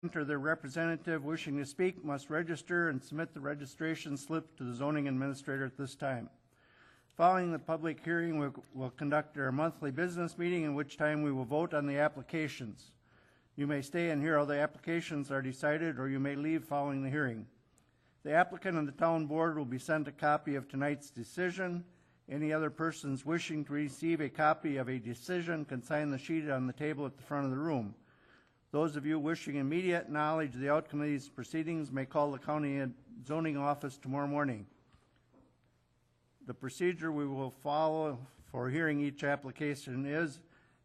or their representative wishing to speak must register and submit the registration slip to the zoning administrator at this time. Following the public hearing, we'll conduct our monthly business meeting, in which time we will vote on the applications. You may stay and hear how the applications are decided, or you may leave following the hearing. The applicant and the town board will be sent a copy of tonight's decision. Any other persons wishing to receive a copy of a decision can sign the sheet on the table at the front of the room. Those of you wishing immediate knowledge of the outcome of these proceedings may call the county zoning office tomorrow morning. The procedure we will follow for hearing each application is,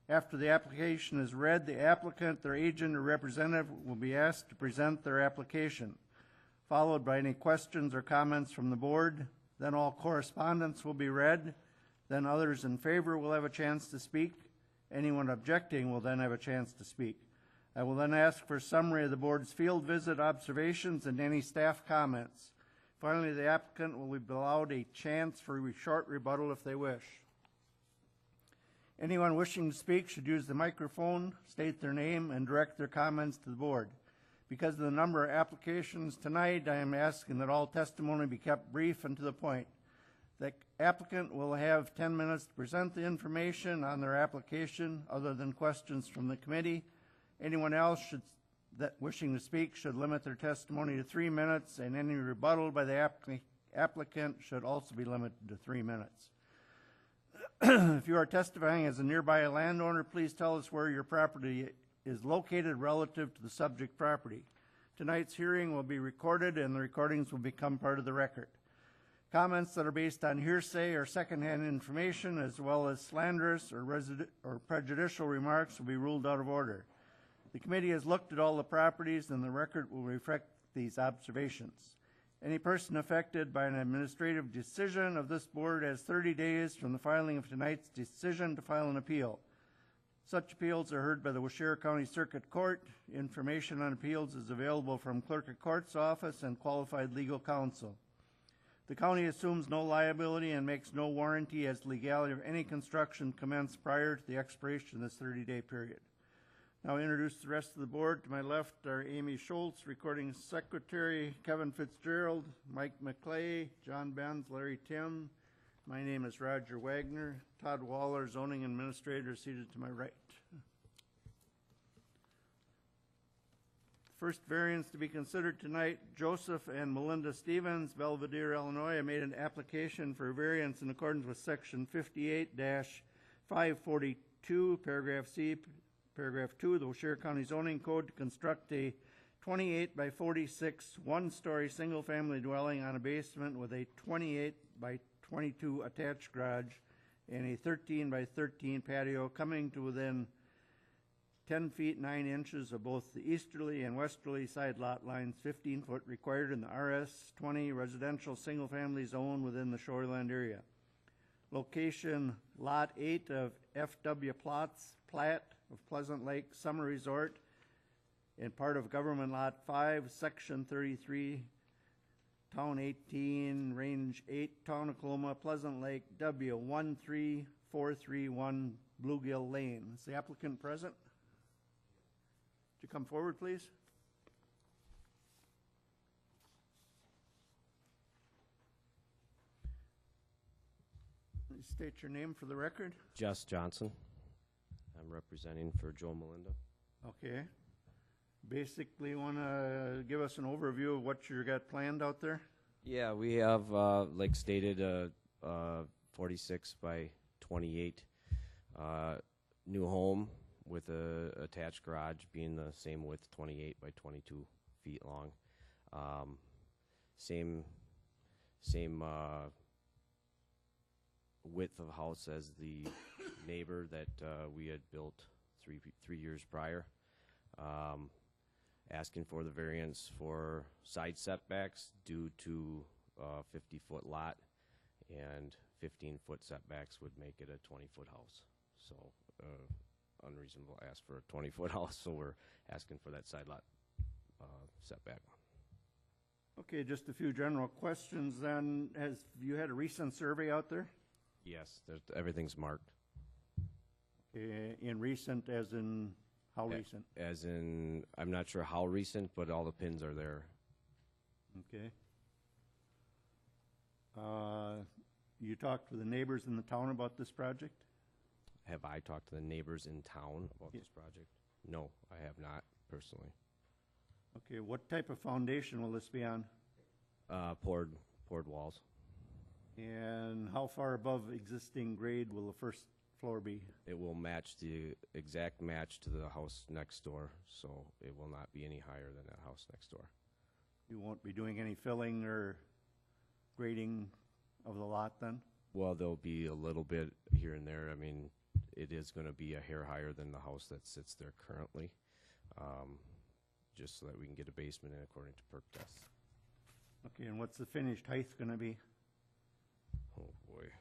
after the application is read, the applicant, their agent, or representative will be asked to present their application, followed by any questions or comments from the board. Then all correspondence will be read. Then others in favor will have a chance to speak. Anyone objecting will then have a chance to speak. I will then ask for a summary of the board's field visit observations and any staff comments. Finally, the applicant will be allowed a chance for a short rebuttal if they wish. Anyone wishing to speak should use the microphone, state their name, and direct their comments to the board. Because of the number of applications tonight, I am asking that all testimony be kept brief and to the point. The applicant will have 10 minutes to present the information on their application other than questions from the committee. Anyone else wishing to speak should limit their testimony to 3 minutes, and any rebuttal by the applicant should also be limited to 3 minutes. If you are testifying as a nearby landowner, please tell us where your property is located relative to the subject property. Tonight's hearing will be recorded, and the recordings will become part of the record. Comments that are based on hearsay or secondhand information, as well as slanderous or prejudicial remarks, will be ruled out of order. The committee has looked at all the properties, and the record will reflect these observations. Any person affected by an administrative decision of this board has 30 days from the filing of tonight's decision to file an appeal. Such appeals are heard by the Waushara County Circuit Court. Information on appeals is available from Clerk of Court's office and qualified legal counsel. The county assumes no liability and makes no warranty as to legality of any construction commenced prior to the expiration of this 30-day period. Now I'll introduce the rest of the board. To my left are Amy Schultz, Recording Secretary, Kevin Fitzgerald, Mike McClay, John Benz, Larry Tim. My name is Roger Wagner. Todd Waller, Zoning Administrator, seated to my right. First variance to be considered tonight, Joseph and Melinda Stevens, Belvedere, Illinois, made an application for a variance in accordance with Section 58-542, Paragraph C, Paragraph 2 of the Waushara County Zoning Code to construct a 28 by 46 one-story single-family dwelling on a basement with a 28 by 22 attached garage and a 13 by 13 patio coming to within 10 feet 9 inches of both the easterly and westerly side lot lines, 15 foot required in the RS-20 residential single-family zone within the shoreland area. Location Lot 8 of F.W. Platt of Pleasant Lake Summer Resort and part of Government Lot 5, Section 33, Town 18, Range 8, Town of Coloma, Pleasant Lake, W13431 Bluegill Lane. Is the applicant present? Would you come forward, please? Please state your name for the record. Jess Johnson. I'm representing for Joe Melinda. Okay. Basically, you want to give us an overview of what you got planned out there? Yeah, we have, like stated, 46 by 28 new home with a attached garage being the same width, 28 by 22 feet long. Same width of house as the neighbor that we had built three years prior. Asking for the variance for side setbacks due to 50-foot lot, and 15-foot setbacks would make it a 20-foot house. So unreasonable ask for a 20-foot house, so we're asking for that side lot setback. Okay, just a few general questions then. Have you had a recent survey out there? Yes, everything's marked. In recent as in How recent? As in, I'm not sure how recent, but all the pins are there. Okay. You talked with the neighbors in the town about this project? Have I talked to the neighbors in town about Yeah. this project? No, I have not personally. Okay, what type of foundation will this be on? Poured walls. And how far above existing grade will the first floor be? It will match the exact match to the house next door, so it will not be any higher than that house next door. You won't be doing any filling or grading of the lot then? Well, there'll be a little bit here and there. I mean, it is going to be a hair higher than the house that sits there currently, just so that we can get a basement in according to perk tests. Okay, and what's the finished height gonna be? Oh, boy.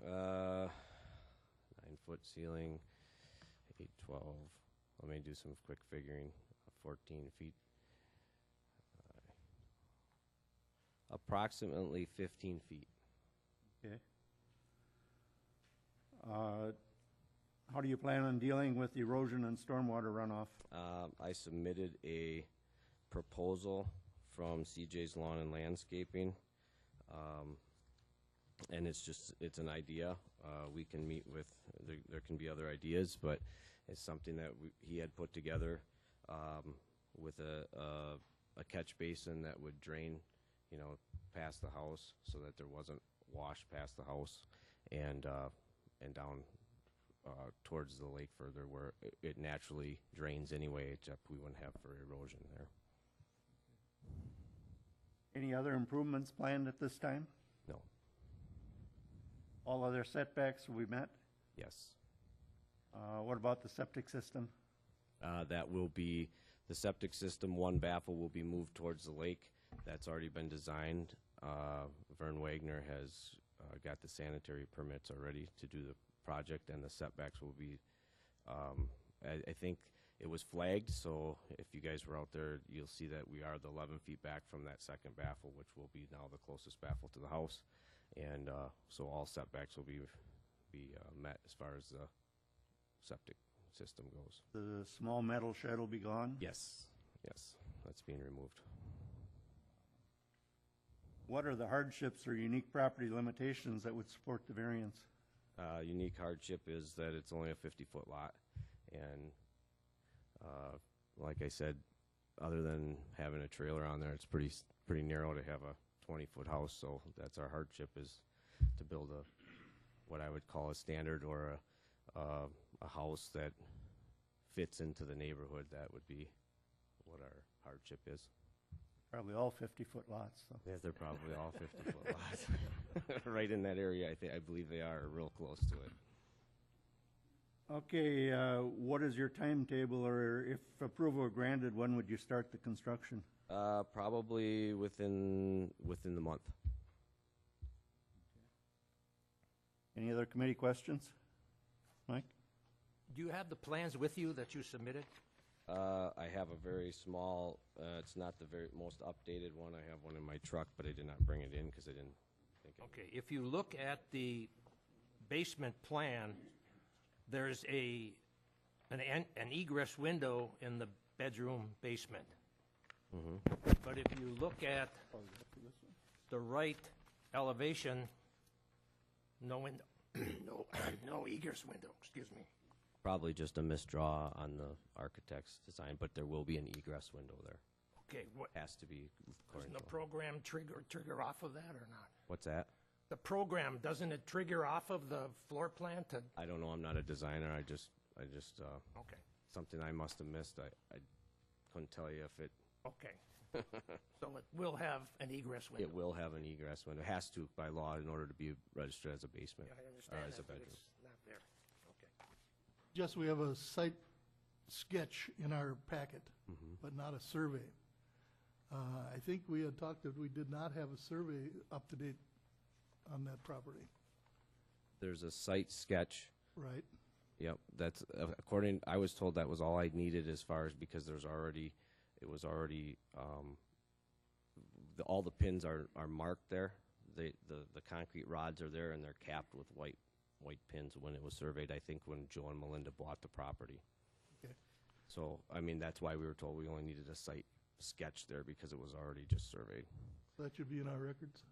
9-foot ceiling, 8, 12. Let me do some quick figuring. 14 feet. Approximately 15 feet. Okay. How do you plan on dealing with erosion and stormwater runoff? I submitted a proposal from CJ's Lawn and Landscaping, and it's an idea. We can meet with, there can be other ideas, but it's something that he had put together with a catch basin that would drain, past the house so that there wasn't wash past the house and down towards the lake further where it naturally drains anyway, except we wouldn't have for erosion there. Any other improvements planned at this time? No. All other setbacks will be met? Yes. What about the septic system? That will be, the septic system, one baffle will be moved towards the lake. That's already been designed. Vern Wagner has got the sanitary permits already to do the project, and the setbacks will be, I think it was flagged, so if you guys were out there, you'll see that we are the 11 feet back from that second baffle, which will be now the closest baffle to the house. And so all setbacks will be met as far as the septic system goes. The small metal shed will be gone? Yes, yes, that's being removed. What are the hardships or unique property limitations that would support the variance? Unique hardship is that it's only a 50-foot lot, and like I said, other than having a trailer on there, it's pretty narrow to have a 20-foot house. So that's our hardship, is to build what I would call a standard or a house that fits into the neighborhood. That would be what our hardship is. Probably all 50-foot lots, so. Yeah, they're probably all 50-foot lots. Right in that area, I believe they are real close to it. Okay, what is your timetable, or if approval are granted, when would you start the construction? Probably within the month. Any other committee questions? Mike? Do you have the plans with you that you submitted? I have a very small, it's not the very most updated one. I have one in my truck, but I did not bring it in because I didn't think it. Okay, if you look at the basement plan, there's an egress window in the bedroom basement. But if you look at the right elevation, no window, no egress window, excuse me. Probably just a misdraw on the architect's design, but there will be an egress window there. Okay, what, Has to be according doesn't the to. program trigger off of that or not? What's that? The program, doesn't it trigger off of the floor plan to, I don't know. I'm not a designer. I just okay, something I must have missed. I couldn't tell you if it. okay. So it will have an egress window? It will have an egress window. It has to by law in order to be registered as a basement Yeah, I or understand as a that, but bedroom. it's not there. Okay. Just, we have a site sketch in our packet, but not a survey. I think we had talked that we did not have a survey up to date on that property, There's a site sketch. right? Yep, that's according. I was told that was all I needed as far as because it was already. All the pins are marked there. The concrete rods are there and they're capped with white pins when it was surveyed. I think when Joe and Melinda bought the property. Okay. So, I mean, that's why we were told we only needed a site sketch there because it was already just surveyed. So that should be in our records.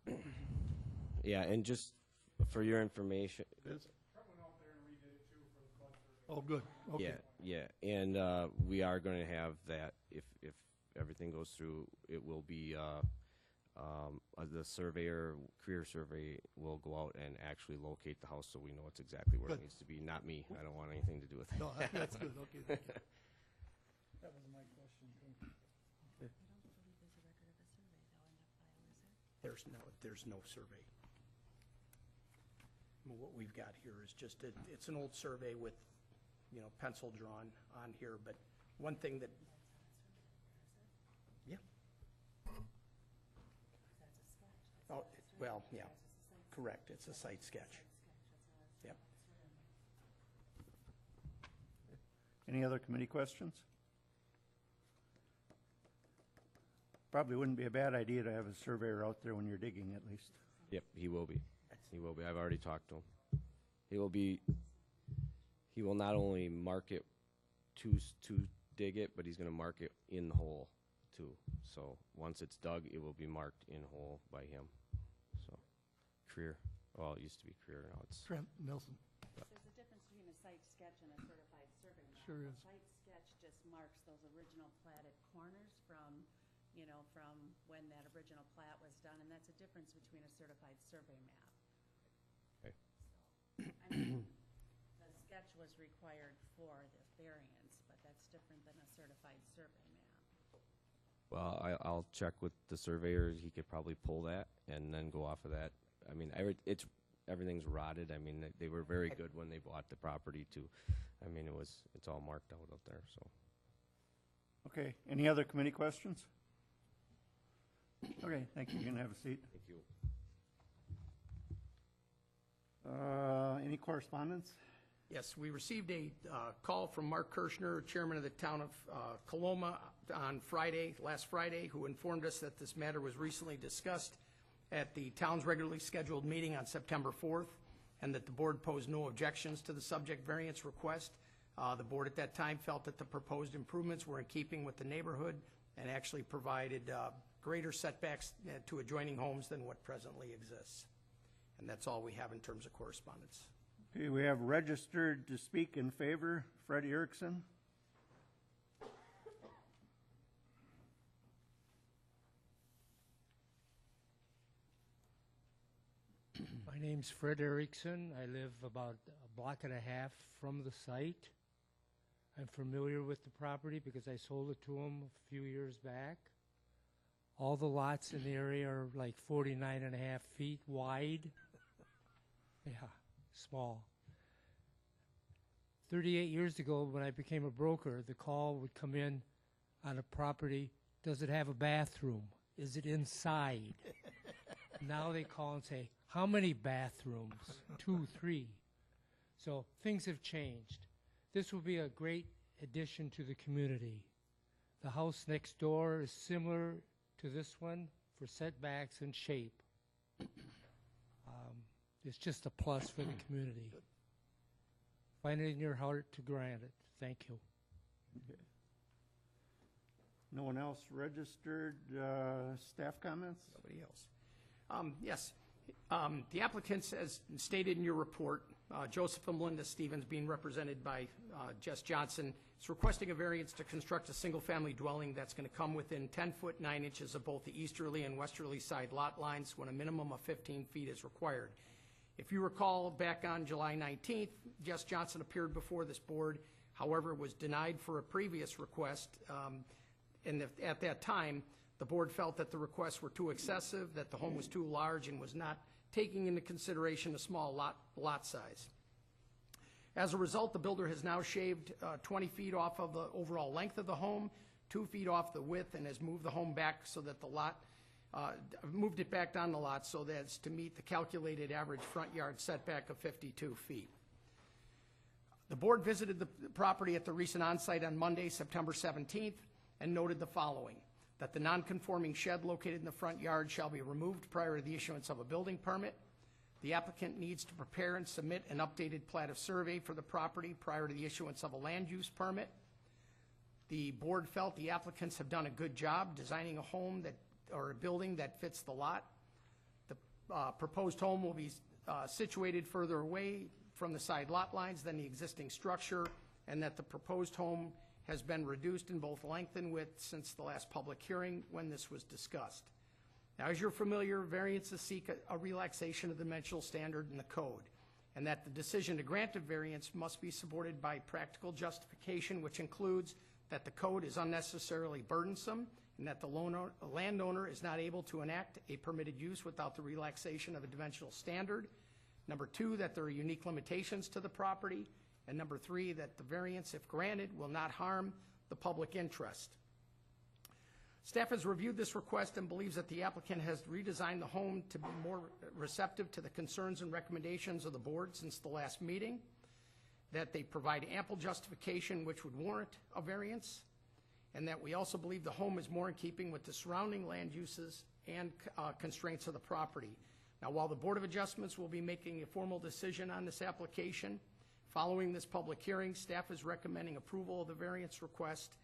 Yeah, and just for your information, It is? Oh, good, okay. yeah, and we are going to have that, if everything goes through, it will be, the surveyor, career survey will go out and actually locate the house so we know it's exactly where it Good. needs to be, not me. I don't want anything to do with it. No, that's good, okay, thank you. That was my question, too. There's no survey. What we've got here is just, it's an old survey with, pencil drawn on here, but one thing that, yeah. Oh, well, yeah, correct, it's a site sketch. Yep. Any other committee questions? Probably wouldn't be a bad idea to have a surveyor out there when you're digging, at least. Yep, he will be. He will be. I've already talked to him. He will not only mark it to dig it, but he's going to mark it in the hole too. So once it's dug, it will be marked in hole by him. So, career. Well, it used to be career. Now it's. Trent Nelson. There's a difference between a site sketch and a certified survey map. Sure is. A site sketch just marks those original platted corners from when that original plat was done, and that's a difference between a certified survey map. Okay. I mean, the sketch was required for the variance, but that's different than a certified survey map. Well, I'll check with the surveyor. He could probably pull that and then go off of that. I mean, everything's rotted. I mean, they were very good when they bought the property too. I mean, it's all marked out there. So. Okay, any other committee questions? Okay, thank you. You can have a seat. Thank you. Any correspondence? Yes, we received a call from Mark Kirschner, chairman of the town of Coloma, on last Friday, who informed us that this matter was recently discussed at the town's regularly scheduled meeting on September 4th, and that the board posed no objections to the subject variance request. The board at that time felt that the proposed improvements were in keeping with the neighborhood and actually provided greater setbacks to adjoining homes than what presently exists. And that's all we have in terms of correspondence. Okay, we have registered to speak in favor, Fred Erickson. My name's Fred Erickson. I live about a block and a half from the site. I'm familiar with the property because I sold it to him a few years back. All the lots in the area are like 49 and a half feet wide. Yeah, small. 38 years ago, when I became a broker, the call would come in on a property, does it have a bathroom? Is it inside? Now they call and say, how many bathrooms? 2, 3. So things have changed. This will be a great addition to the community. The house next door is similar to this one for setbacks and shape. It's just a plus for the community. Find it in your heart to grant it. Thank you. Okay. No one else registered. Staff comments? Nobody else. Yes. The applicants, as stated in your report, Joseph and Melinda Stevens, being represented by Jess Johnson, is requesting a variance to construct a single-family dwelling that's going to come within 10 foot 9 inches of both the easterly and westerly side lot lines when a minimum of 15 feet is required. If you recall, back on July 19th, Jess Johnson appeared before this board, however, was denied for a previous request. And at that time, the board felt that the requests were too excessive, that the home was too large, and was not taking into consideration a small lot size. As a result, the builder has now shaved 20 feet off of the overall length of the home, 2 feet off the width, and has moved the home back so that the lot, moved it back down the lot so that it's to meet the calculated average front yard setback of 52 feet. The board visited the property at the recent on-site on Monday, September 17th, and noted the following: that the non-conforming shed located in the front yard shall be removed prior to the issuance of a building permit. The applicant needs to prepare and submit an updated plat of survey for the property prior to the issuance of a land use permit. The board felt the applicants have done a good job designing a home or a building that fits the lot. The proposed home will be situated further away from the side lot lines than the existing structure, and that the proposed home has been reduced in both length and width since the last public hearing when this was discussed. Now, as you're familiar, variances seek a relaxation of the dimensional standard in the code, and that the decision to grant a variance must be supported by practical justification, which includes that the code is unnecessarily burdensome and that the landowner is not able to enact a permitted use without the relaxation of a dimensional standard. Number 2, that there are unique limitations to the property. And number 3, that the variance, if granted, will not harm the public interest. Staff has reviewed this request and believes that the applicant has redesigned the home to be more receptive to the concerns and recommendations of the board since the last meeting, that they provide ample justification which would warrant a variance, and that we also believe the home is more in keeping with the surrounding land uses and constraints of the property. Now, while the Board of Adjustments will be making a formal decision on this application, following this public hearing, staff is recommending approval of the variance request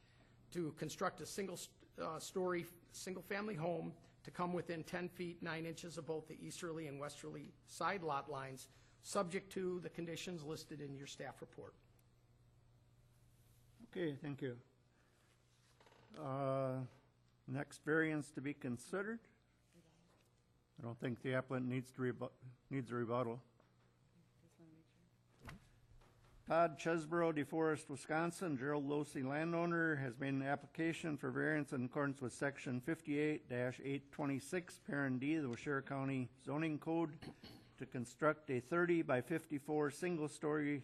to construct a single-story, single-family home to come within 10 feet 9 inches of both the easterly and westerly side lot lines, subject to the conditions listed in your staff report. Okay, thank you. Next variance to be considered. I don't think the applicant needs a rebuttal. Todd Chesborough, DeForest, Wisconsin, Gerald Losey, landowner, has made an application for variance in accordance with section 58-826, parent D, the Washera County zoning code, to construct a 30 by 54 single-story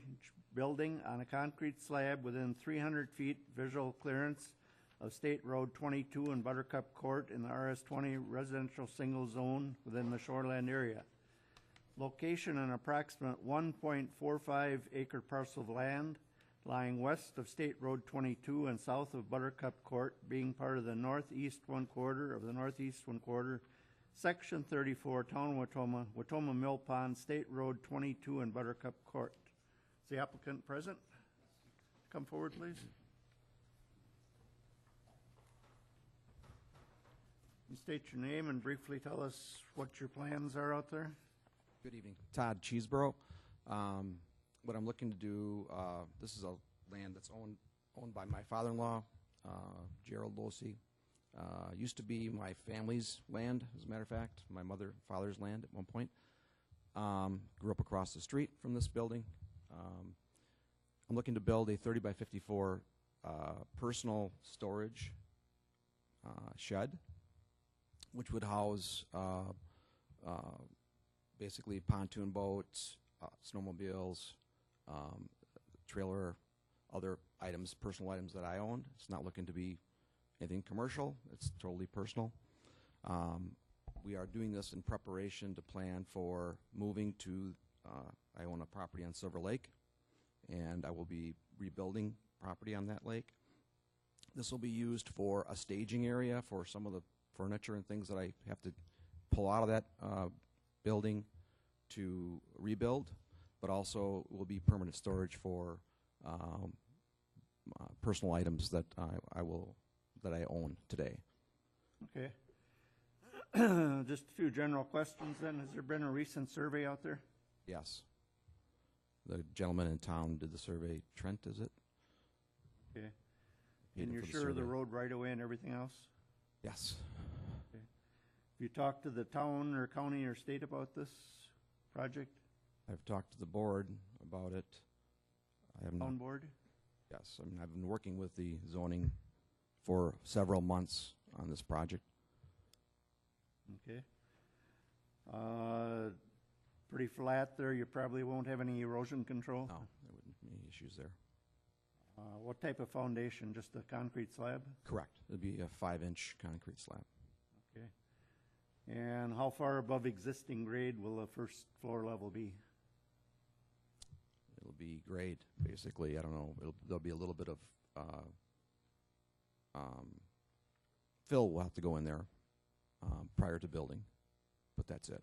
building on a concrete slab within 300 feet visual clearance of State Road 22 and Buttercup Court in the RS-20 residential single zone within the shoreland area. Location: an approximate 1.45 acre parcel of land lying west of State Road 22 and south of Buttercup Court, being part of the northeast one quarter of the northeast one quarter, section 34, Town of Watoma, Watoma Mill Pond, State Road 22 and Buttercup Court. Is the applicant present? Come forward, please. You state your name and briefly tell us what your plans are out there. Good evening. Todd Chesborough. What I'm looking to do, this is a land that's owned by my father-in-law, Gerald Losey. Used to be my family's land, as a matter of fact, my father's land at one point. Grew up across the street from this building. I'm looking to build a 30 by 54 personal storage shed, which would house basically pontoon boats, snowmobiles, trailer, other items, personal items that I own. It's not looking to be anything commercial. It's totally personal. We are doing this in preparation to plan for moving to, I own a property on Silver Lake, and I will be rebuilding property on that lake. This will be used for a staging area for some of the furniture and things that I have to pull out of that building to rebuild, but also will be permanent storage for personal items that I own today. Okay. Just a few general questions then. Has there been a recent survey out there? Yes. The gentleman in town did the survey. Trent, is it? Okay. Paid And him you're for the sure of the survey. road right away and everything else? Yes. Okay. Have you talked to the town or county or state about this project? I've talked to the board about it. I have not. Town board? Yes, I mean, I've been working with the zoning for several months on this project. Okay. Pretty flat there. You probably won't have any erosion control? No, there wouldn't be any issues there. What type of foundation? Just a concrete slab? Correct. It'd be a 5-inch concrete slab. Okay. And how far above existing grade will the first floor level be? It'll be grade, basically. I don't know. There'll be a little bit of fill will have to go in there prior to building, but that's it.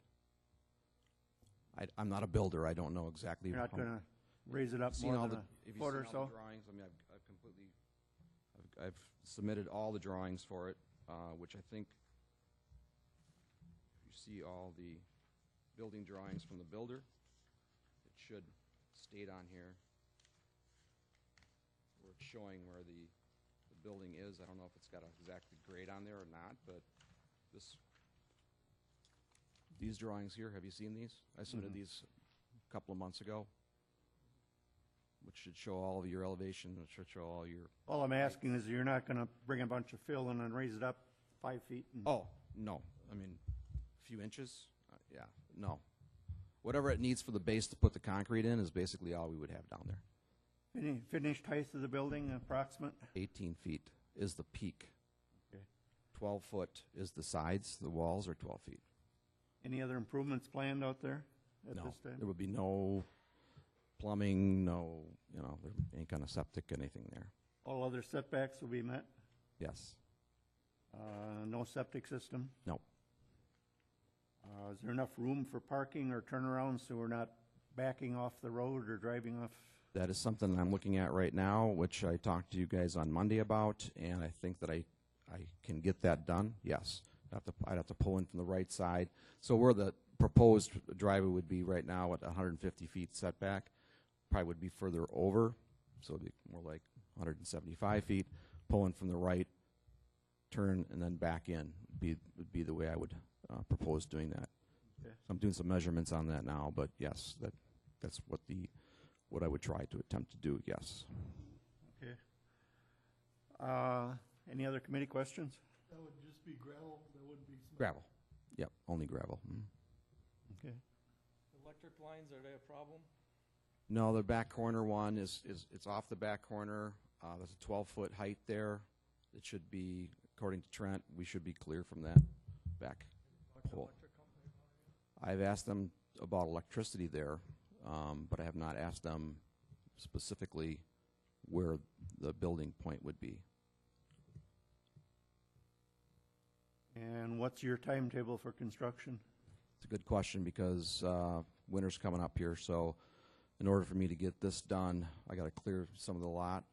I'm not a builder. I don't know exactly. You're not how- going to raise it up Seen more all than the, a if you've foot seen or all so? the drawings, I mean, I've I've submitted all the drawings for it, which I think you see all the building drawings from the builder. It should state on here where it's showing where the building is. I don't know if it's got an exact grade on there or not, but these drawings here, have you seen these? I submitted these a couple of months ago, which should show all of your elevation, which should show all your... All I'm asking is you're not gonna bring a bunch of fill in and raise it up 5 feet? And Oh, no. I mean, a few inches? Yeah, no. Whatever it needs for the base to put the concrete in is basically all we would have down there. Any finished height of the building, approximate? 18 feet is the peak. Okay. 12 foot is the sides. The walls are 12 feet. Any other improvements planned out there at No, this time? there would be no plumbing, no, there ain't kind of septic, anything there. All other setbacks will be met? Yes. No septic system? No. Is there enough room for parking or turnarounds so we're not backing off the road or driving off? That is something I'm looking at right now, which I talked to you guys on Monday about, and I think that I can get that done. Yes. I'd have to pull in from the right side. So where the proposed driveway would be right now at 150 feet setback, probably would be further over, so it'd be more like 175 feet. Pull in from the right, turn, and then back in would be the way I would propose doing that. Okay. So I'm doing some measurements on that now, but yes, that's what I would try to attempt to do. Yes. Okay. Any other committee questions? That would just be gravel, that wouldn't be cement. Gravel. Yep, only gravel. Okay. Electric lines, are they a problem? No, the back corner one it's off the back corner. There's a 12-foot height there. It should be, according to Trent, we should be clear from that back pole. Electric company? I've asked them about electricity there, but I have not asked them specifically where the building point would be. And what's your timetable for construction? It's a good question because winter's coming up here, so in order for me to get this done, I got to clear some of the lot.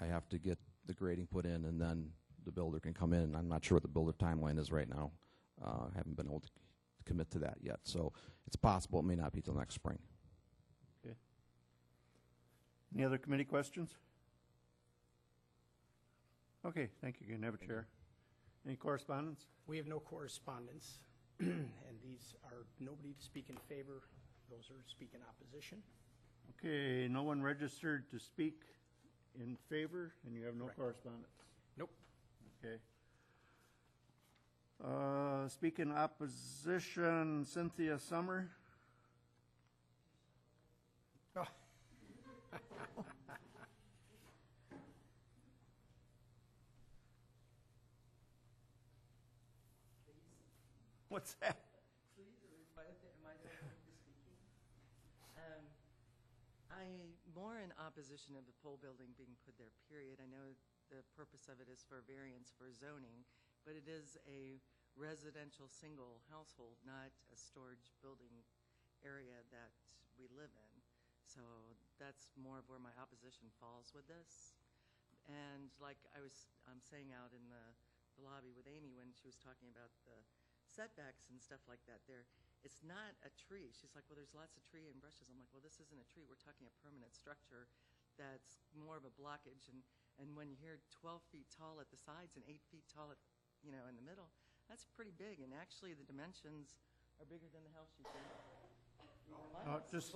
I have to get the grading put in, and then the builder can come in. I'm not sure what the builder timeline is right now. I haven't been able to commit to that yet, so it's possible it may not be till next spring. Okay. Any other committee questions? Okay, thank you. You can have a chair. Any correspondence? We have no correspondence, and these are nobody to speak in favor. Those are speak in opposition. Okay, no one registered to speak in favor, and you have no Correct. correspondence? Nope. Okay. Speak in opposition, Cynthia Summer. Oh. What's that? I'm more in opposition of the pole building being put there, period. I know the purpose of it is for variance for zoning, but it is a residential single household, not a storage building area that we live in. So that's more of where my opposition falls with this. And like I'm saying out in the lobby with Amy when she was talking about the setbacks and stuff like that there, it's not a tree. She's like, well, there's lots of tree and brushes. I'm like, well, this isn't a tree. We're talking a permanent structure that's more of a blockage. And when you hear 12 feet tall at the sides and 8 feet tall at, in the middle, that's pretty big. And actually the dimensions are bigger than the house you can.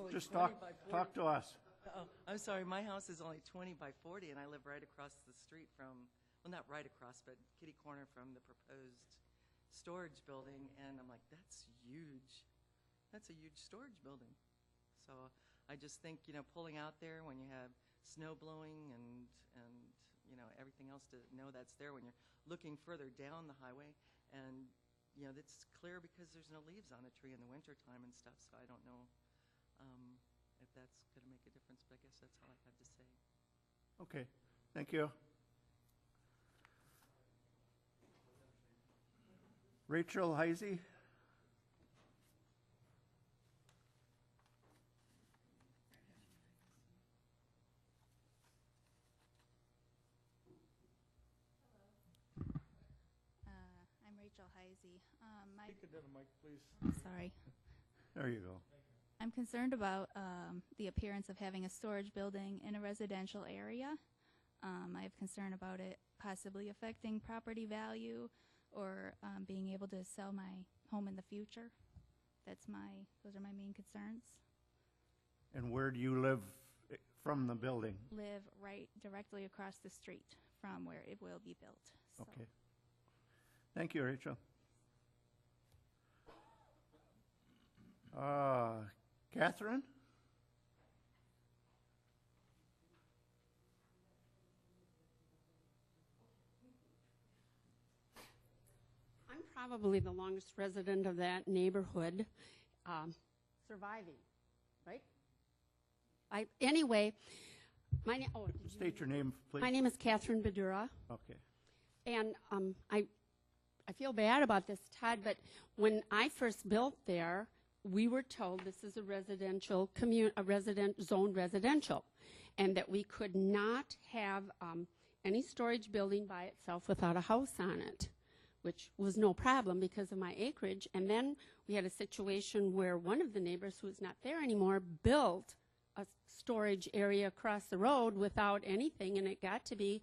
Just talk to us. Oh, I'm sorry. My house is only 20 by 40, and I live right across the street from, well, not right across, but kitty corner from the proposed storage building. And I'm like, that's huge. That's a huge storage building. So I just think, pulling out there when you have snow blowing and everything else to know that's there when you're looking further down the highway. And, it's clear because there's no leaves on the tree in the wintertime and stuff. So I don't know if that's going to make a difference, but I guess that's all I have to say. Okay, thank you. Rachel Heisey? Rachel Heisey. Speak into the mic, please. Sorry. There you go. I'm concerned about the appearance of having a storage building in a residential area. I have concern about it possibly affecting property value or being able to sell my home in the future. Those are my main concerns. And where do you live from the building? Live right directly across the street from where it will be built. So. Okay. Thank you, Rachel. Catherine? I'm probably the longest resident of that neighborhood, surviving, right? Anyway, State your name, please. my name is Catherine Badura, Okay. and I feel bad about this, Todd, but when I first built there, we were told this is a residential zone residential, and that we could not have any storage building by itself without a house on it, which was no problem because of my acreage. And then we had a situation where one of the neighbors, who's not there anymore, built a storage area across the road without anything, and it got to be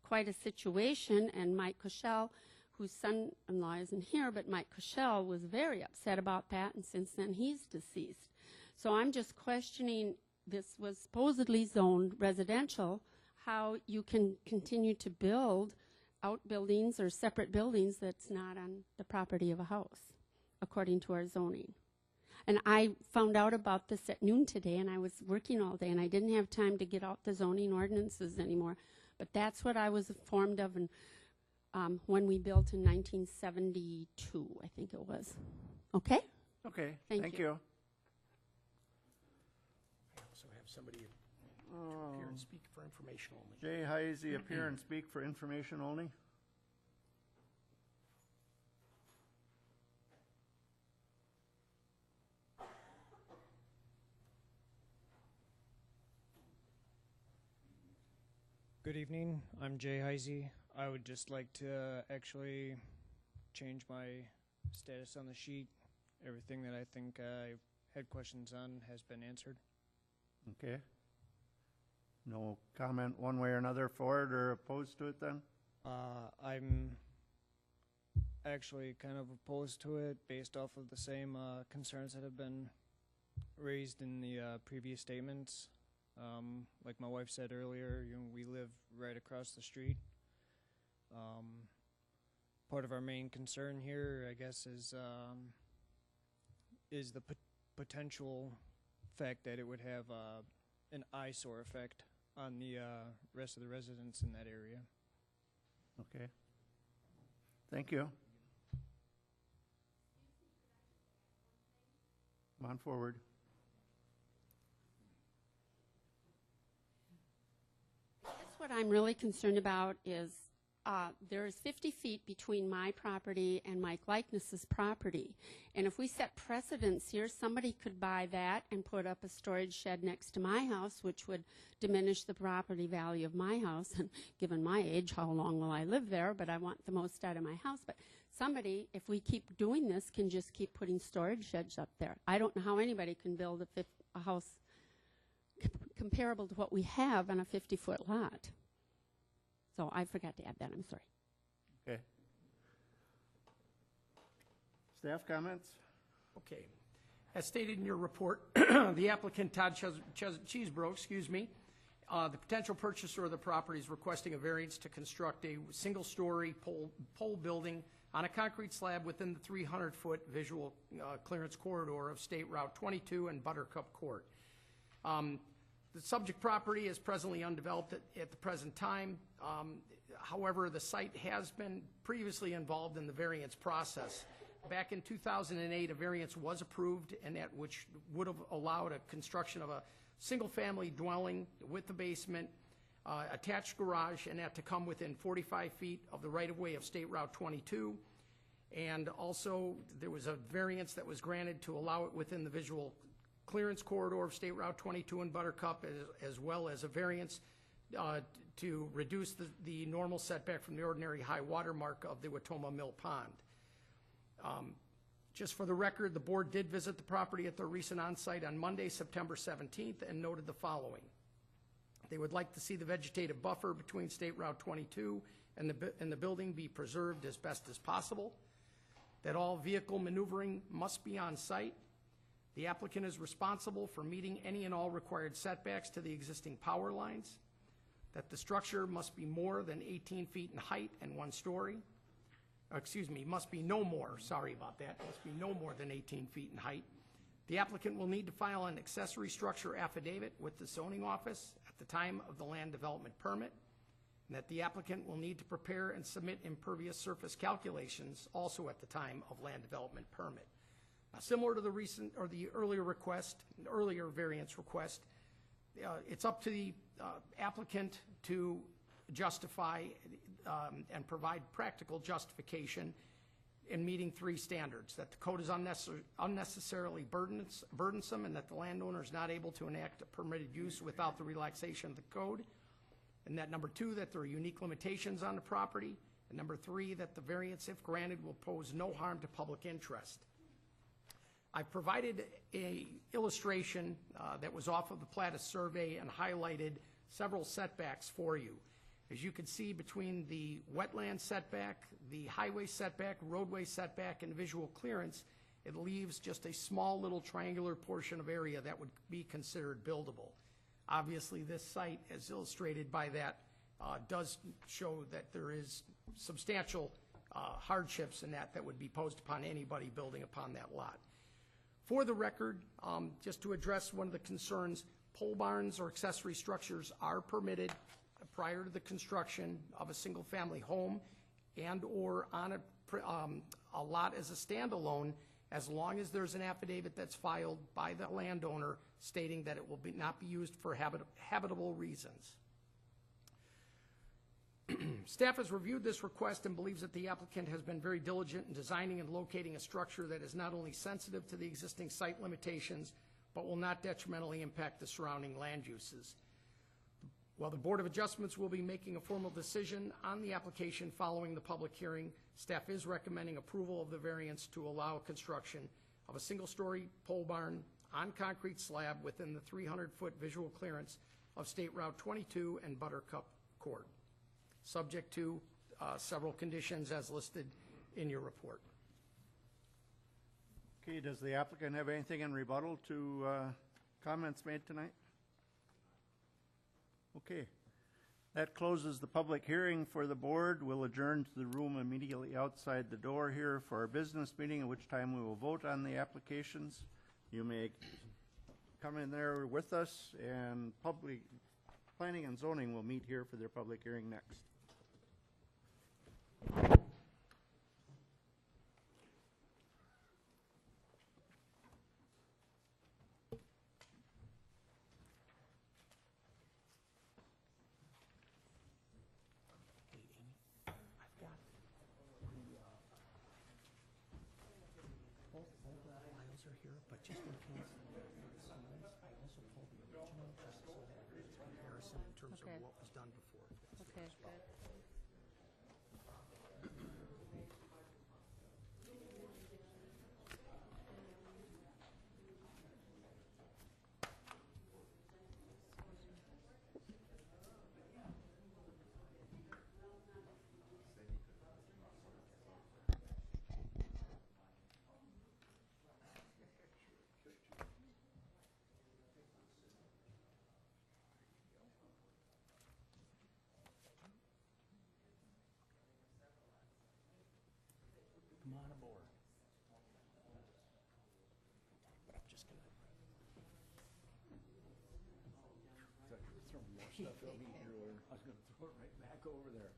quite a situation. And Mike Cushell, whose son-in-law isn't here, but Mike Cushell was very upset about that, and since then he's deceased. So I'm just questioning, this was supposedly zoned residential, how you can continue to build outbuildings or separate buildings that's not on the property of a house, according to our zoning. And I found out about this at noon today, and I was working all day, and I didn't have time to get out the zoning ordinances anymore. But that's what I was informed of and, when we built in 1972, I think it was. Okay? Okay, Thank you. I also have somebody to appear and speak for information only. Jay Heisey, appear and speak for information only. Good evening. I'm Jay Heisey. I would just like to actually change my status on the sheet. Everything that I think I had questions on has been answered. Okay. No comment one way or another for it or opposed to it then? I'm actually kind of opposed to it based off of the same concerns that have been raised in the previous statements. Like my wife said earlier, we live right across the street. Part of our main concern here, I guess, is the potential fact that it would have an eyesore effect on the rest of the residents in that area. Okay. Thank you. Come on forward. What I'm really concerned about is there's 50 feet between my property and Mike Likeness's property. And if we set precedents here, somebody could buy that and put up a storage shed next to my house, which would diminish the property value of my house. And given my age, how long will I live there? But I want the most out of my house. But somebody, if we keep doing this, can just keep putting storage sheds up there. I don't know how anybody can build a house comparable to what we have on a 50-foot lot. So I forgot to add that. I'm sorry. Okay. Staff comments? Okay. As stated in your report, the applicant, Todd Cheesebro, the potential purchaser of the property is requesting a variance to construct a single-story pole building on a concrete slab within the 300-foot visual clearance corridor of State Route 22 and Buttercup Court. The subject property is presently undeveloped at the present time. However, the site has been previously involved in the variance process. Back in 2008, a variance was approved, and that which would have allowed a construction of a single-family dwelling with the basement, attached garage, and that to come within 45 feet of the right-of-way of State Route 22. And also, there was a variance that was granted to allow it within the visual clearance corridor of State Route 22 and Buttercup, as well as a variance to reduce the normal setback from the ordinary high water mark of the Watoma Mill Pond. Just for the record, the board did visit the property at their recent on-site on Monday, September 17th, and noted the following. They would like to see the vegetative buffer between State Route 22 and the building be preserved as best as possible, that all vehicle maneuvering must be on site. The applicant is responsible for meeting any and all required setbacks to the existing power lines, that the structure must be more than 18 feet in height and 1 story. Must be no more, sorry about that, must be no more than 18 feet in height. The applicant will need to file an accessory structure affidavit with the zoning office at the time of the land development permit, and that the applicant will need to prepare and submit impervious surface calculations also at the time of land development permit. Now, similar to the earlier variance request, it's up to the applicant to justify and provide practical justification in meeting 3 standards: that the code is unnecessarily burdensome, and that the landowner is not able to enact a permitted use without the relaxation of the code, and that number 2, that there are unique limitations on the property, and number 3, that the variance, if granted, will pose no harm to public interest. I've provided a illustration that was off of the Plattus survey and highlighted several setbacks for you. As you can see, between the wetland setback, the highway setback, roadway setback, and visual clearance, it leaves just a small little triangular portion of area that would be considered buildable. Obviously, this site, as illustrated by that, does show that there is substantial hardships in that would be posed upon anybody building upon that lot. For the record, just to address one of the concerns, pole barns or accessory structures are permitted prior to the construction of a single-family home and or on a lot as a standalone, as long as there's an affidavit that's filed by the landowner stating that it will not be used for habitable reasons. Staff has reviewed this request and believes that the applicant has been very diligent in designing and locating a structure that is not only sensitive to the existing site limitations, but will not detrimentally impact the surrounding land uses. While the Board of Adjustments will be making a formal decision on the application following the public hearing, staff is recommending approval of the variance to allow construction of a single-story pole barn on concrete slab within the 300-foot visual clearance of State Route 22 and Buttercup Court, subject to several conditions as listed in your report. Okay, does the applicant have anything in rebuttal to comments made tonight? Okay, that closes the public hearing for the board. We'll adjourn to the room immediately outside the door here for our business meeting, at which time we will vote on the applications. You may come in there with us, and public planning and zoning will meet here for their public hearing next. But just in case, I also pulled the original just so that it's comparison in terms of what was done before. Okay, good. Come on aboard. But I'm just gonna. Throwing more stuff at me earlier. I was gonna throw it right back over there.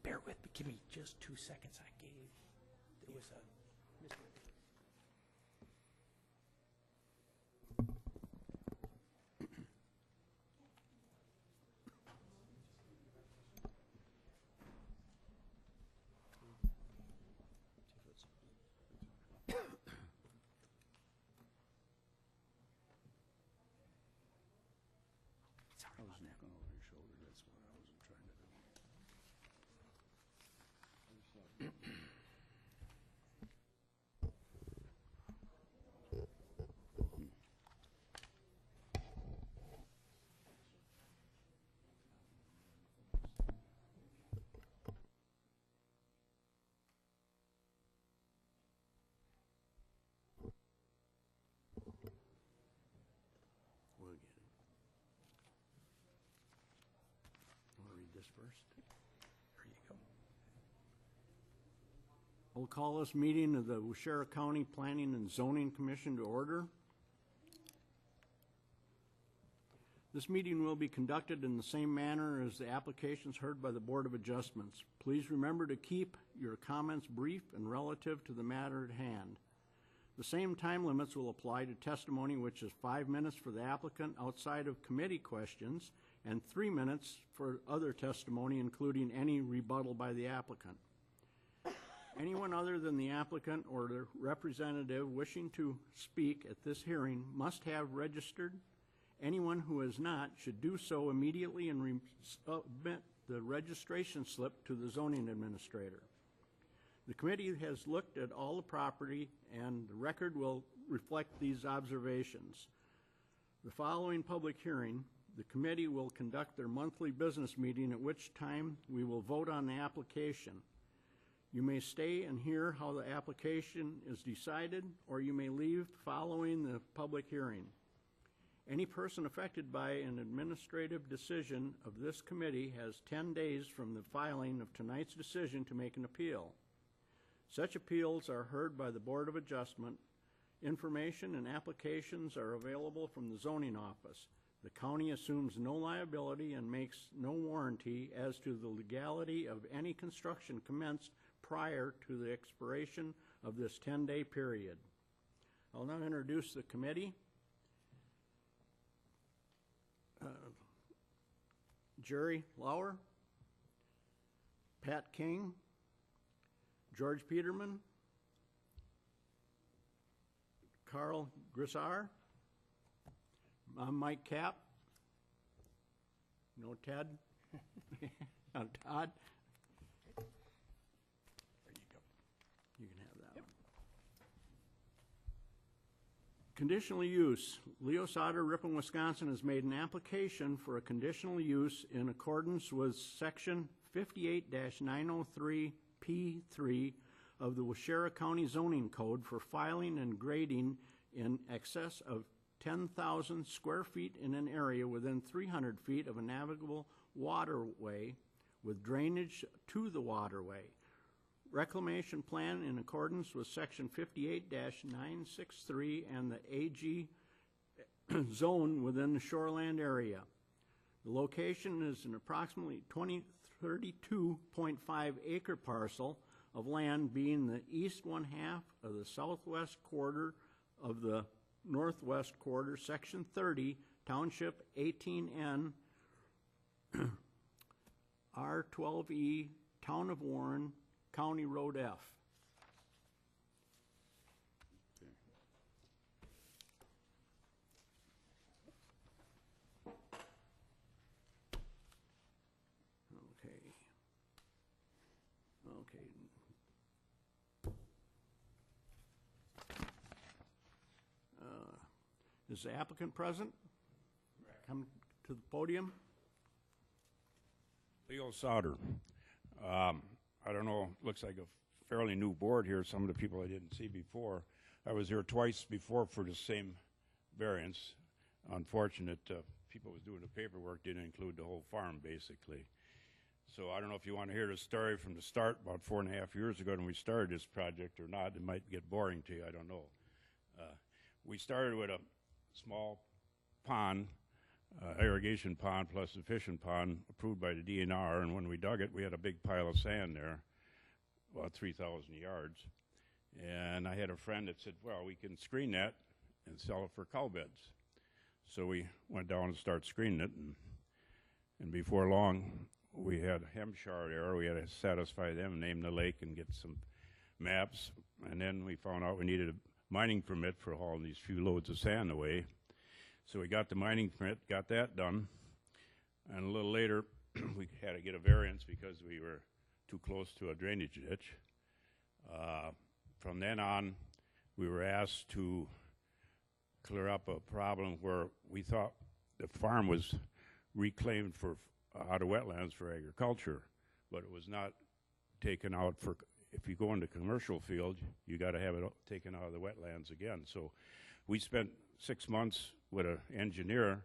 Bear with me, give me just 2 seconds. There was a Looking over your shoulder, that's what I wasn't trying to do. We'll get it. Want to read this first? There you go. We'll call this meeting of the Waushara County Planning and Zoning Commission to order. This meeting will be conducted in the same manner as the applications heard by the Board of Adjustments. Please remember to keep your comments brief and relative to the matter at hand. The same time limits will apply to testimony, which is 5 minutes for the applicant outside of committee questions and 3 minutes for other testimony, including any rebuttal by the applicant. Anyone other than the applicant or their representative wishing to speak at this hearing must have registered. Anyone who has not should do so immediately and submit the registration slip to the zoning administrator. The committee has looked at all the property, and the record will reflect these observations. The following public hearing, the committee will conduct their monthly business meeting, at which time we will vote on the application. You may stay and hear how the application is decided, or you may leave following the public hearing. Any person affected by an administrative decision of this committee has 10 days from the filing of tonight's decision to make an appeal. Such appeals are heard by the Board of Adjustment. Information and applications are available from the zoning office. The county assumes no liability and makes no warranty as to the legality of any construction commenced prior to the expiration of this 10-day period. I'll now introduce the committee. Jerry Lauer, Pat King, George Peterman, Carl Grissar, I'm Mike Kapp, no Ted, Todd. There you go. You can have that one. Conditional use. Leo Sauter, Ripon, Wisconsin has made an application for a conditional use in accordance with Section 58-903P3 of the Waushara County Zoning Code for filing and grading in excess of 10,000 square feet in an area within 300 feet of a navigable waterway with drainage to the waterway. Reclamation plan in accordance with Section 58-963 and the AG zone within the shoreland area. The location is an approximately 32.5 acre parcel of land, being the east one half of the southwest quarter of the northwest quarter, Section 30, Township 18N, R12E, Town of Warren, County Road F. Okay. Is the applicant present? Come to the podium. Leo Sauter. I don't know, looks like a fairly new board here, some of the people I didn't see before. I was here twice before for the same variance. Unfortunate, people was doing the paperwork didn't include the whole farm, basically. So I don't know if you want to hear the story from the start, about 4.5 years ago when we started this project or not. It might get boring to you, I don't know. We started with a small pond, irrigation pond plus a fishing pond approved by the DNR, and when we dug it, we had a big pile of sand there, about 3,000 yards. And I had a friend that said, well, we can screen that and sell it for cow beds. So we went down and started screening it, and before long, we had Hemshire there. We had to satisfy them, name the lake, and get some maps. And then we found out we needed a mining permit for hauling these few loads of sand away. So we got the mining permit, got that done. And a little later, we had to get a variance because we were too close to a drainage ditch. From then on, we were asked to clear up a problem where we thought the farm was reclaimed for out of wetlands for agriculture, but it was not taken out for, if you go into commercial field, you got to have it taken out of the wetlands again. So we spent 6 months with an engineer,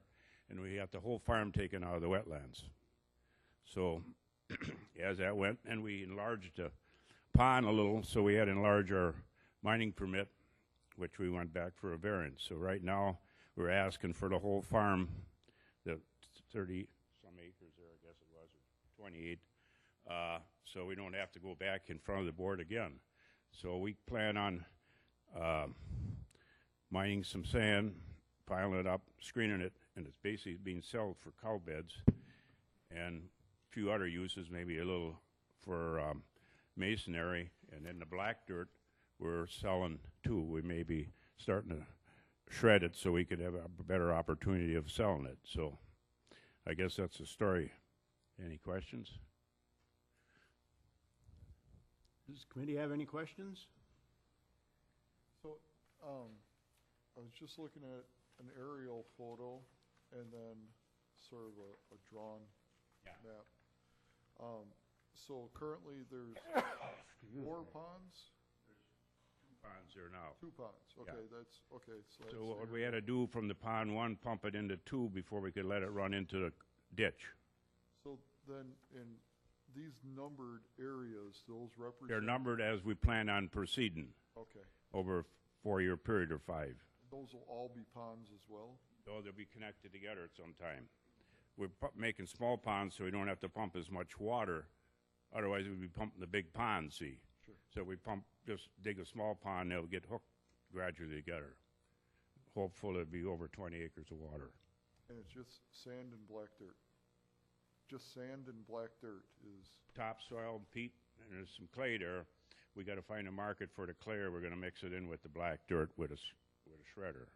and we got the whole farm taken out of the wetlands. So as that went, and we enlarged the pond a little, so we had to enlarge our mining permit, which we went back for a variance. So right now, we're asking for the whole farm, the 30-some acres there, I guess it was, or 28, so we don't have to go back in front of the board again. So we plan on mining some sand, piling it up, screening it, and it's basically being sold for cow beds and a few other uses, maybe a little for masonry, and then the black dirt we're selling too. We may be starting to shred it so we could have a better opportunity of selling it. So I guess that's the story. Any questions? Does the committee have any questions? So, I was just looking at an aerial photo and then sort of a drawn map. So currently there's 4 ponds? Ponds there now. 2 ponds, okay, that's, okay. So what we had to do from the pond 1, pump it into 2 before we could let it run into the ditch. So then in these numbered areas, those represent? They're numbered as we plan on proceeding. Okay. Over a 4-year period or 5. Those will all be ponds as well? So they'll be connected together at some time. We're making small ponds so we don't have to pump as much water. Otherwise, we'd be pumping the big pond, see? Sure. So we just dig a small pond, they'll get hooked gradually together. Hopefully, it'll be over 20 acres of water. And it's just sand and black dirt? Just sand and black dirt is? Topsoil, peat, and there's some clay there. We got to find a market for the clay, or we're going to mix it in with the black dirt with a shredder.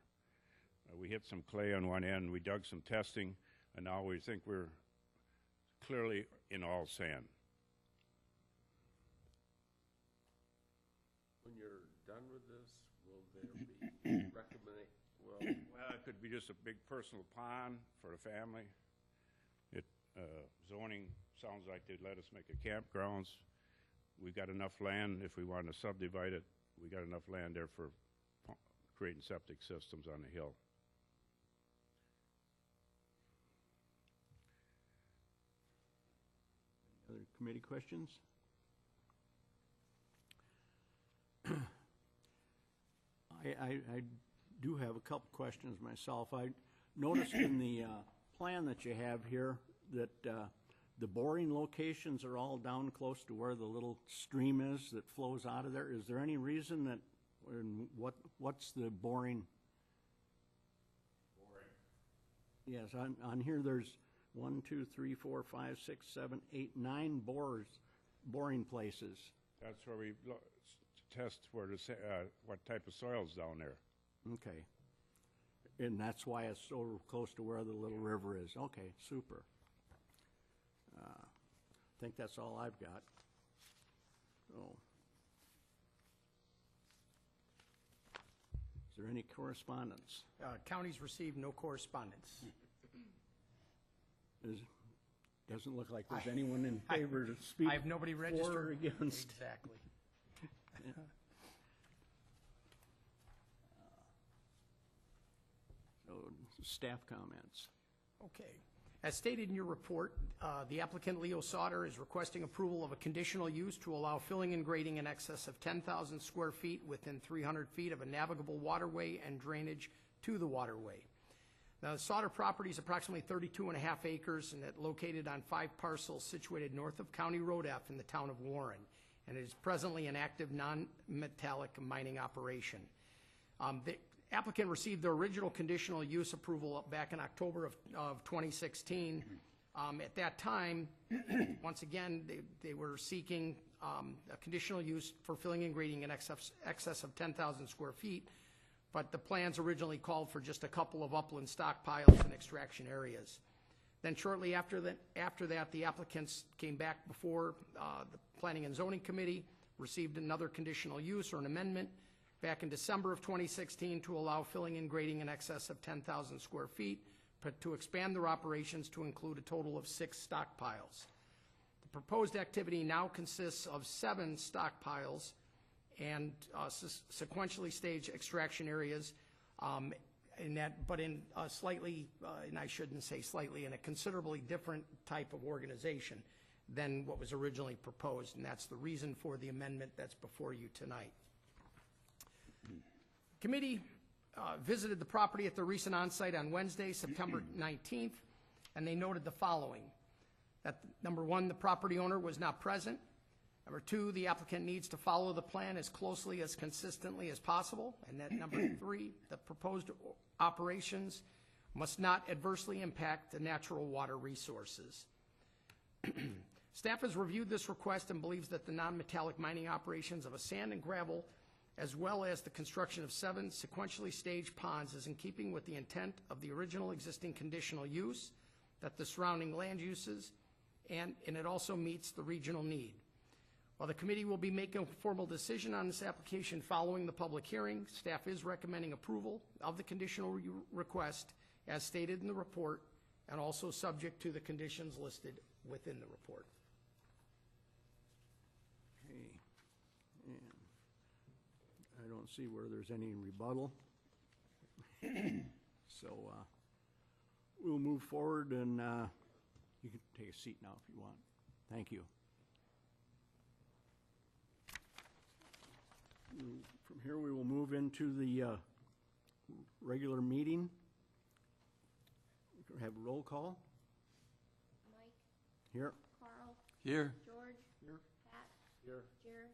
We hit some clay on one end. We dug some testing, and now we think we're clearly in all sand. When you're done with this, will there be well, it could be just a big personal pond for the family. Zoning sounds like they'd let us make a campgrounds. We got enough land if we wanted to subdivide it. We got enough land there for creating septic systems on the hill. Other committee questions? I do have a couple questions myself. I noticed in the plan that you have here that the boring locations are all down close to where the little stream is that flows out of there. Is there any reason that, what's the boring? Yes, on here there's 1, 2, 3, 4, 5, 6, 7, 8, 9 boring places. That's where we test where what type of soil's down there. Okay. And that's why it's so close to where the little river is. Okay, super. I think that's all I've got. So, is there any correspondence? Counties received no correspondence. Doesn't look like there's anyone in favor to speak. I have nobody for registered. or against. Exactly. So, staff comments. Okay. As stated in your report, the applicant Leo Sauter is requesting approval of a conditional use to allow filling and grading in excess of 10,000 square feet within 300 feet of a navigable waterway and drainage to the waterway. Now, the Sauter property is approximately 32.5 acres and it's located on 5 parcels situated north of County Road F in the town of Warren, and it is presently an active non-metallic mining operation. The applicant received the original conditional use approval back in October of 2016. At that time, once again, they were seeking a conditional use for filling and grading in excess of 10,000 square feet, but the plans originally called for just a couple of upland stockpiles and extraction areas. Then shortly after that, the applicants came back before the Planning and Zoning Committee, received another conditional use or an amendment back in December of 2016 to allow filling and grading in excess of 10,000 square feet, but to expand their operations to include a total of 6 stockpiles. The proposed activity now consists of 7 stockpiles and sequentially staged extraction areas, but in a slightly, and I shouldn't say slightly, in a considerably different type of organization than what was originally proposed, and that's the reason for the amendment that's before you tonight. Committee visited the property at the recent onsite on Wednesday, September 19th, and they noted the following: that number 1, the property owner was not present. Number 2, the applicant needs to follow the plan as closely as consistently as possible. And that number 3, the proposed operations must not adversely impact the natural water resources. Staff has reviewed this request and believes that the non-metallic mining operations of a sand and gravel, as well as the construction of 7 sequentially staged ponds, is in keeping with the intent of the original existing conditional use, that the surrounding land uses, and it also meets the regional need. While the committee will be making a formal decision on this application following the public hearing, staff is recommending approval of the conditional request as stated in the report, and also subject to the conditions listed within the report. Okay. And I don't see where there's any rebuttal. So we'll move forward, and you can take a seat now if you want. Thank you. From here, we will move into the regular meeting. We can have a roll call. Mike. Here. Carl. Here. George. Here. Pat. Here. Jared.